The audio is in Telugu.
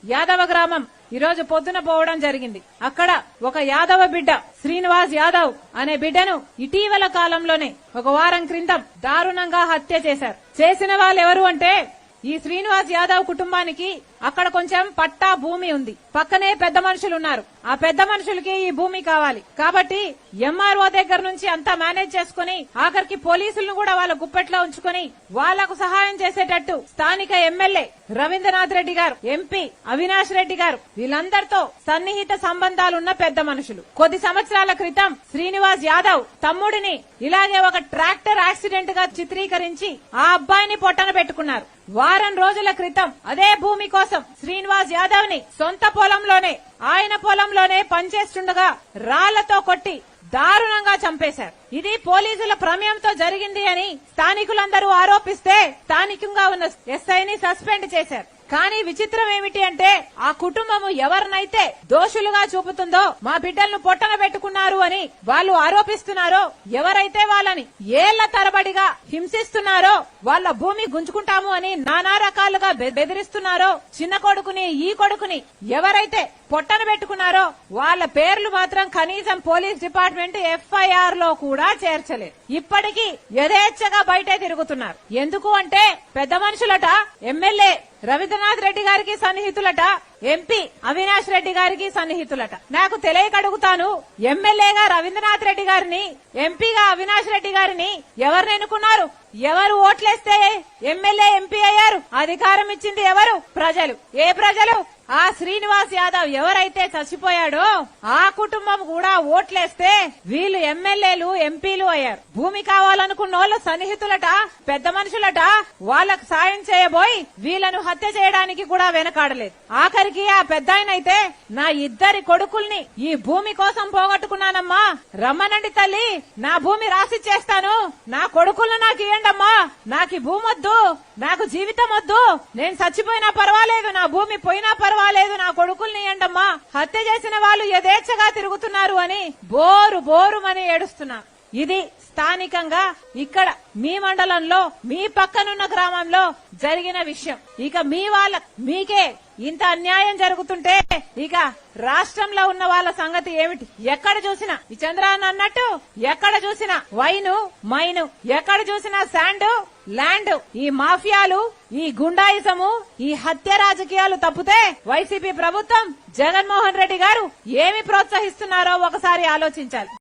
యాదవ గ్రామం ఈ రోజు పొద్దున పోవడం జరిగింది. అక్కడ ఒక యాదవ బిడ్డ శ్రీనివాస్ యాదవ్ అనే బిడ్డను ఇటీవల కాలంలోనే ఒక వారం క్రితం దారుణంగా హత్య చేశారు. చేసిన వాళ్ళు ఎవరు అంటే ఈ శ్రీనివాస్ యాదవ్ కుటుంబానికి అక్కడ కొంచెం పట్టా భూమి ఉంది. పక్కనే పెద్ద మనుషులు ఉన్నారు. ఆ పెద్ద మనుషులకి ఈ భూమి కావాలి కాబట్టి ఎంఆర్ఓ దగ్గర నుంచి అంతా మేనేజ్ చేసుకుని ఆఖరికి పోలీసులను కూడా వాళ్ళ గుప్పెట్లో ఉంచుకుని వాళ్లకు సహాయం చేసేటట్టు స్థానిక ఎమ్మెల్యే రవీంద్రనాథ్ రెడ్డి గారు, ఎంపీ అవినాష్ రెడ్డి గారు వీళ్ళందరితో సన్నిహిత సంబంధాలున్న పెద్ద మనుషులు కొద్ది సంవత్సరాల క్రితం శ్రీనివాస్ యాదవ్ తమ్ముడిని ఇలాగే ఒక ట్రాక్టర్ యాక్సిడెంట్ గా చిత్రీకరించి ఆ అబ్బాయిని పొట్టన పెట్టుకున్నారు. వారం రోజుల క్రితం అదే భూమి కోసం శ్రీనివాస్ యాదవ్ ని సొంత పొలంలోనే ఆయన పొలంలోనే పనిచేస్తుండగా రాళ్లతో కొట్టి దారుణంగా చంపేశారు. ఇది పోలీసుల ప్రమేయంతో జరిగింది అని స్థానికులందరూ ఆరోపిస్తే స్థానికంగా ఉన్న ఎస్ఐని సస్పెండ్ చేశారు. కానీ విచిత్రం ఏమిటి అంటే ఆ కుటుంబం ఎవరినైతే దోషులుగా చూపుతుందో మా బిడ్డలను పొట్టన పెట్టుకున్నారు అని వాళ్ళు ఆరోపిస్తున్నారో, ఎవరైతే వాళ్ళని ఏళ్ల తరబడిగా హింసిస్తున్నారో, వాళ్ళ భూమి గుంజుకుంటాము అని నానా రకాలుగా బెదిరిస్తున్నారో, చిన్న కొడుకుని ఈ కొడుకుని ఎవరైతే పొట్టన పెట్టుకున్నారో వాళ్ళ పేర్లు మాత్రం కనీసం పోలీస్ డిపార్ట్మెంట్ ఎఫ్ఐఆర్ లో కూడా చేర్చలేదు. ఇప్పటికీ యథేచ్ఛగా బయటే తిరుగుతున్నారు. ఎందుకు అంటే పెద్ద మనుషులట ఎమ్మెల్యే రవీంద్రనాథ్ రెడ్డి గారికి సన్నిహితులట, ఎంపీ అవినాష్ రెడ్డి గారికి సన్నిహితులట. నాకు తెలియక అడుగుతాను, ఎమ్మెల్యేగా రవీంద్రనాథ్ రెడ్డి గారిని, ఎంపీగా అవినాష్ రెడ్డి గారిని ఎవరిని ఎన్నుకున్నారు? ఎవరు ఓట్లేస్తే ఎమ్మెల్యే ఎంపీ అయ్యారు? అధికారం ఇచ్చింది ఎవరు? ప్రజలు. ఏ ప్రజలు? ఆ శ్రీనివాస్ యాదవ్ ఎవరైతే చచ్చిపోయాడో ఆ కుటుంబం కూడా ఓట్లేస్తే వీళ్ళు ఎమ్మెల్యేలు ఎంపీలు అయ్యారు. భూమి కావాలనుకున్న వాళ్ళ సన్నిహితులట, పెద్ద మనుషులట, వాళ్ళకు సాయం చేయబోయి వీళ్ళను హత్య చేయడానికి కూడా వెనకాడలేదు. ఆఖరికి ఆ పెద్దాయనైతే నా ఇద్దరి కొడుకుల్ని ఈ భూమి కోసం పోగొట్టుకున్నానమ్మా, రమ్మనండి తల్లి, నా భూమి రాసిచ్చేస్తాను, నా కొడుకులను నాకు ఇయ్యండమ్మా, నాకు ఈ భూమి వద్దు, నాకు జీవితం వద్దు, నేను చచ్చిపోయినా పర్వాలేదు, నా భూమి పోయినా పర్వాలేదు, నా కొడుకుల్ని ఇయ్యండమ్మా, హత్య చేసిన వాళ్ళు యథేచ్ఛగా తిరుగుతున్నారు అని బోరుమని ఏడుస్తున్నారు. ఇది స్థానికంగా ఇక్కడ మీ మండలంలో మీ పక్కనున్న గ్రామంలో జరిగిన విషయం. ఇక మీ మీకే ఇంత అన్యాయం జరుగుతుంటే ఇక రాష్ట్రంలో ఉన్న వాళ్ళ సంగతి ఏమిటి? ఎక్కడ చూసినా ఈ చంద్రాన్ని అన్నట్టు ఎక్కడ చూసినా వైను మైను, ఎక్కడ చూసినా శాండ్ ల్యాండ్, ఈ మాఫియాలు, ఈ గుండాయిజము, ఈ హత్య రాజకీయాలు తప్పితే వైసీపీ ప్రభుత్వం జగన్మోహన్ రెడ్డి గారు ఏమి ప్రోత్సహిస్తున్నారో ఒకసారి ఆలోచించాలి.